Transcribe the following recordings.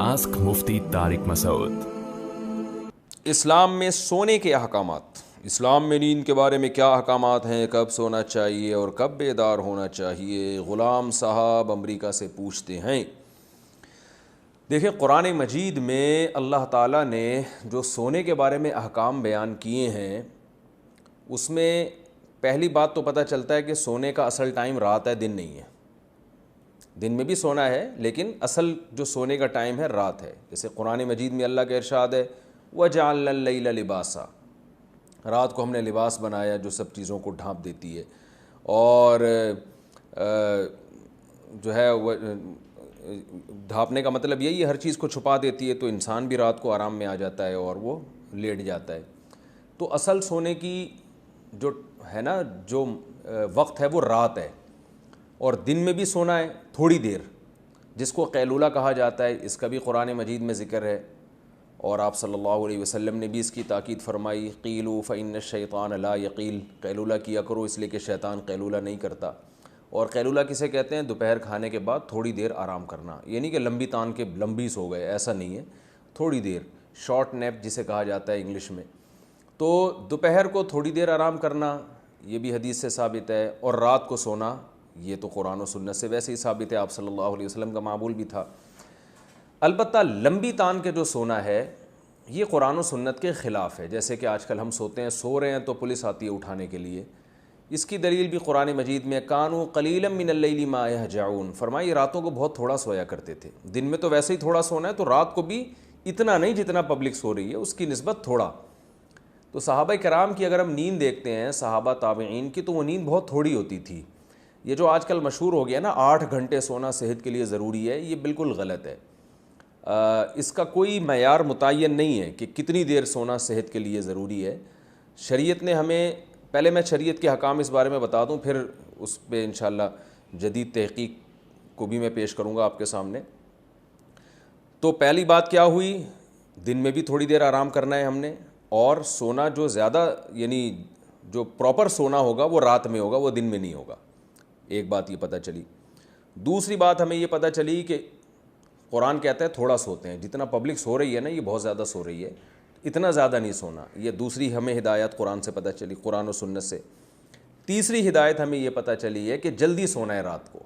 Ask मुफ्ती तारिक मसूद। इस्लाम में सोने के अहकामात, इस्लाम में नींद के बारे में क्या अहकामात हैं, कब सोना चाहिए और कब बेदार होना चाहिए। ग़ुलाम साहब अमेरिका से पूछते हैं। देखिए, कुरान मजीद में अल्लाह ताला ने जो सोने के बारे में अहकाम बयान किए हैं, उसमें पहली बात तो पता चलता है कि सोने का असल टाइम रात है, दिन नहीं है। दिन में भी सोना है, लेकिन असल जो सोने का टाइम है रात है। जैसे कुरान मजीद में अल्लाह का इरशाद है, वजअलना लैल लिबासा, रात को हमने लिबास बनाया जो सब चीज़ों को ढांप देती है। और जो है ढांपने का मतलब यही है, हर चीज़ को छुपा देती है, तो इंसान भी रात को आराम में आ जाता है और वो लेट जाता है। तो असल सोने की जो है ना, जो वक्त है वो रात है। और दिन में भी सोना है थोड़ी देर, जिसको कैलूला कहा जाता है, इसका भी कुरान मजीद में ज़िक्र है। और आप सल्लल्लाहु अलैहि वसल्लम ने भी इसकी ताकीद फरमाई, क़ीलू फ़इन्न शैतान ला यक़ील, कैलूला किया करो इसलिए कि शैतान कैलूला नहीं करता। और कैलूला किसे कहते हैं? दोपहर खाने के बाद थोड़ी देर आराम करना। ये नहीं कि लंबी तान के लंबी सो गए, ऐसा नहीं है, थोड़ी देर, शॉर्ट नैप जिसे कहा जाता है इंग्लिश में। तो दोपहर को थोड़ी देर आराम करना, ये भी हदीस से साबित है। और रात को सोना, ये तो कुरान और सुन्नत से वैसे ही साबित है, आप सल्लल्लाहु अलैहि वसल्लम का मामूल भी था। अलबत्ता लंबी तान के जो सोना है, ये कुरान और सुन्नत के ख़िलाफ़ है। जैसे कि आजकल हम सोते हैं, सो रहे हैं तो पुलिस आती है उठाने के लिए। इसकी दलील भी कुरान मजीद में, कानू क़लीलन मिनल लैली मा यहजऊन, फरमाई रातों को बहुत थोड़ा सोया करते थे। दिन में तो वैसे ही थोड़ा सोना है, तो रात को भी इतना नहीं जितना पब्लिक सो रही है, उसकी निस्बत थोड़ा। तो सहाबा कराम की अगर हम नींद देखते हैं, सहाबा ताबईन की, तो वो नींद बहुत थोड़ी होती थी। ये जो आजकल मशहूर हो गया ना, 8 घंटे सोना सेहत के लिए ज़रूरी है, ये बिल्कुल गलत है। इसका कोई मयार मुतय्यन नहीं है कि कितनी देर सोना सेहत के लिए ज़रूरी है। शरीयत ने हमें, पहले मैं शरीयत के हकाम इस बारे में बता दूं, फिर उस पर इंशाअल्लाह जदीद तहक़ीक़ को भी मैं पेश करूंगा आपके सामने। तो पहली बात क्या हुई, दिन में भी थोड़ी देर आराम करना है हमने। और सोना जो ज़्यादा, यानी जो प्रॉपर सोना होगा वो रात में होगा, वो दिन में नहीं होगा। एक बात ये पता चली। दूसरी बात हमें ये पता चली कि कुरान कहता है थोड़ा सोते हैं। जितना पब्लिक सो रही है ना, ये बहुत ज़्यादा सो रही है, इतना ज़्यादा नहीं सोना। ये दूसरी हमें हिदायत कुरान से पता चली, कुरान और सुन्नत से। तीसरी हिदायत हमें ये पता चली है कि जल्दी सोना है रात को।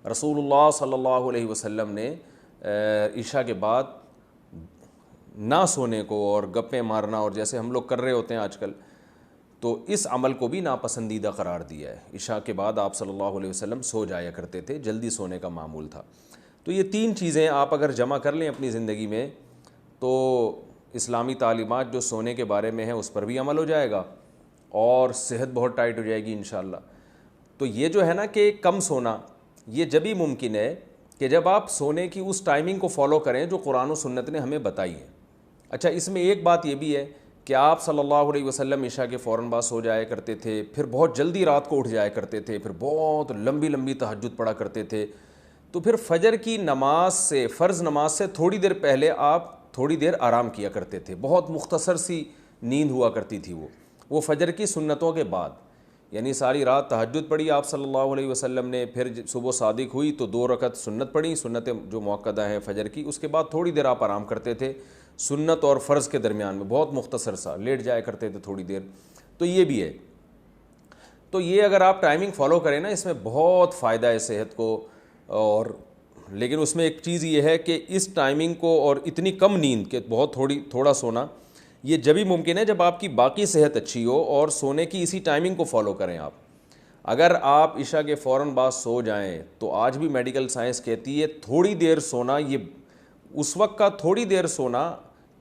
रसूलुल्लाह सल्लल्लाहु अलैहि वसल्लम ने इशा के बाद ना सोने को और गप्पे मारना, और जैसे हम लोग कर रहे होते हैं आजकल, तो इस अमल को भी नापसंदीदा करार दिया है। इशा के बाद आप सल्लल्लाहु अलैहि वसल्लम सो जाया करते थे, जल्दी सोने का मामूल था। तो ये 3 चीज़ें आप अगर जमा कर लें अपनी ज़िंदगी में, तो इस्लामी तालीमात जो सोने के बारे में है उस पर भी अमल हो जाएगा और सेहत बहुत टाइट हो जाएगी इंशाअल्लाह। तो ये जो है ना कि कम सोना, ये जब ही मुमकिन है कि जब आप सोने की उस टाइमिंग को फॉलो करें जो कुरान और सुन्नत ने हमें बताई है। अच्छा, इसमें एक बात ये भी है कि आप सल्लल्लाहु अलैहि वसल्लम इशा के फ़ौरन बाद सो जाया करते थे, फिर बहुत जल्दी रात को उठ जाया करते थे, फिर बहुत लंबी लंबी तहज्जुद पढ़ा करते थे। तो फिर फजर की नमाज से, फ़र्ज़ नमाज से थोड़ी देर पहले आप थोड़ी देर आराम किया करते थे। बहुत मुख्तसर सी नींद हुआ करती थी वो फजर की सुन्नतों के बाद। यानी सारी रात तहज्जुद पढ़ी आप सल्लल्लाहु अलैहि वसल्लम ने, फिर सुबह सादिक हुई तो 2 रकत सुन्नत पढ़ी, सुन्नतें जो मुअक्कदा हैं फजर की। उसके बाद थोड़ी देर आप आराम करते थे, सुन्नत और फ़र्ज़ के दरमियान में बहुत मुख्तसर सा लेट जाया करते थे थोड़ी देर। तो ये भी है। तो ये अगर आप टाइमिंग फ़ॉलो करें ना, इसमें बहुत फ़ायदा है सेहत को। और लेकिन उसमें एक चीज़ ये है कि इस टाइमिंग को और इतनी कम नींद के बहुत थोड़ा सोना, ये जब भी मुमकिन है जब आपकी बाकी सेहत अच्छी हो और सोने की इसी टाइमिंग को फॉलो करें आप। अगर आप इशा के फ़ौरन बाद सो जाएं, तो आज भी मेडिकल साइंस कहती है थोड़ी देर सोना, ये उस वक्त का थोड़ी देर सोना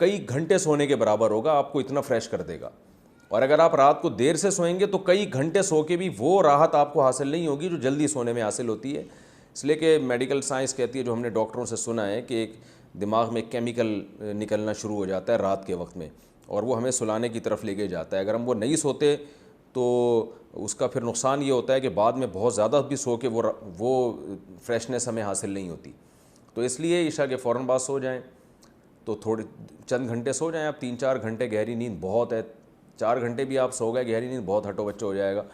कई घंटे सोने के बराबर होगा, आपको इतना फ्रेश कर देगा। और अगर आप रात को देर से सोएंगे तो कई घंटे सो के भी वो राहत आपको हासिल नहीं होगी जो जल्दी सोने में हासिल होती है। इसलिए कि मेडिकल साइंस कहती है, जो हमने डॉक्टरों से सुना है, कि एक दिमाग में केमिकल निकलना शुरू हो जाता है रात के वक्त में, और वो हमें सुलाने की तरफ लेके जाता है। अगर हम वो नहीं सोते तो उसका फिर नुकसान ये होता है कि बाद में बहुत ज़्यादा भी सो के वो फ्रेशनेस हमें हासिल नहीं होती। तो इसलिए इशा के फ़ौरन बाद सो जाएं, तो थोड़े चंद घंटे सो जाएं आप। 3-4 घंटे गहरी नींद बहुत है। 4 घंटे भी आप सो गए गहरी नींद, बहुत हटो बच्चो हो जाएगा।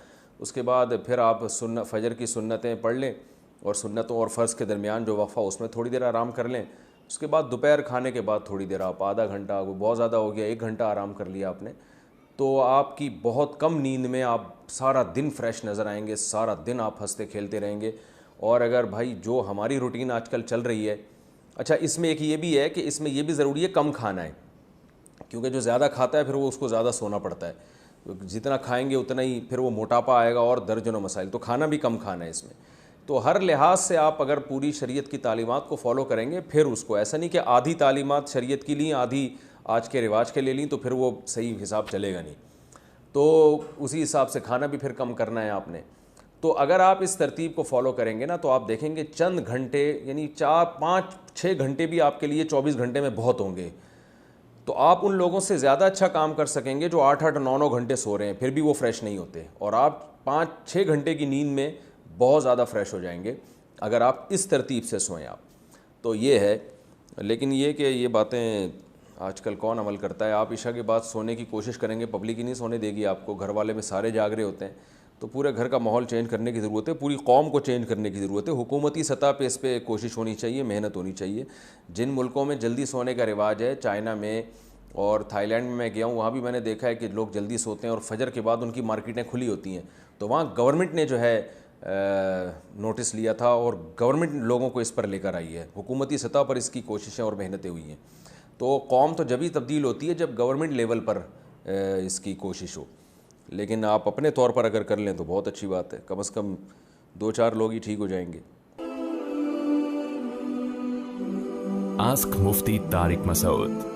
उसके बाद फिर आप फजर की सुन्नतें पढ़ लें, और सुन्नतों और फ़र्ज़ के दरमियान जो वक़फ़ा उसमें थोड़ी देर आराम कर लें। اس کے بعد دوپہر کھانے کے بعد تھوڑی دیر آپ آدھا گھنٹہ، بہت زیادہ ہو گیا 1 گھنٹہ آرام کر لیا آپ نے، تو آپ کی بہت کم نیند میں آپ سارا دن فریش نظر آئیں گے، سارا دن آپ ہنستے کھیلتے رہیں گے. اور اگر بھائی جو ہماری روٹین آج کل چل رہی ہے، اچھا اس میں ایک یہ بھی ہے کہ اس میں یہ بھی ضروری ہے کم کھانا ہے، کیونکہ جو زیادہ کھاتا ہے پھر وہ اس کو زیادہ سونا پڑتا ہے. جتنا کھائیں گے اتنا ہی پھر وہ موٹاپا آئے گا اور درجنوں مسائل. تو کھانا بھی کم کھانا ہے اس میں. تو ہر لحاظ سے آپ اگر پوری شریعت کی تعلیمات کو فالو کریں گے، پھر اس کو ایسا نہیں کہ آدھی تعلیمات شریعت کی لیں، آدھی آج کے رواج کے لے لیں، تو پھر وہ صحیح حساب چلے گا نہیں. تو اسی حساب سے کھانا بھی پھر کم کرنا ہے آپ نے. تو اگر آپ اس ترتیب کو فالو کریں گے نا، تو آپ دیکھیں گے چند گھنٹے، یعنی 4 5 6 گھنٹے بھی آپ کے لیے 24 گھنٹے میں بہت ہوں گے. تو آپ ان لوگوں سے زیادہ اچھا کام کر سکیں گے جو 8 8 9 9 گھنٹے سو رہے ہیں پھر بھی وہ فریش نہیں ہوتے، اور آپ 5 6 گھنٹے کی نیند میں بہت زیادہ فریش ہو جائیں گے اگر آپ اس ترتیب سے سوئیں آپ. تو یہ ہے. لیکن یہ کہ یہ باتیں آج کل کون عمل کرتا ہے. آپ عشاء کے بعد سونے کی کوشش کریں گے، پبلک ہی نہیں سونے دے گی آپ کو، گھر والے میں سارے جاگ رہے ہوتے ہیں. تو پورے گھر کا ماحول چینج کرنے کی ضرورت ہے، پوری قوم کو چینج کرنے کی ضرورت ہے. حکومتی سطح پہ اس پہ کوشش ہونی چاہیے، محنت ہونی چاہیے. جن ملکوں میں جلدی سونے کا رواج ہے، چائنا میں اور تھائی لینڈ میں گیا ہوں، وہاں بھی میں نے دیکھا ہے کہ لوگ جلدی سوتے ہیں اور فجر کے بعد ان کی مارکیٹیں کھلی ہوتی ہیں. تو وہاں گورنمنٹ نے جو ہے نوٹس لیا تھا اور گورنمنٹ لوگوں کو اس پر لے کر آئی ہے. حکومتی سطح پر اس کی کوششیں اور محنتیں ہوئی ہیں. تو قوم تو جبھی تبدیل ہوتی ہے جب گورنمنٹ لیول پر اس کی کوشش ہو. لیکن آپ اپنے طور پر اگر کر لیں تو بہت اچھی بات ہے، کم از کم 2 4 لوگ ہی ٹھیک ہو جائیں گے. آسک مفتی طارق مسعود.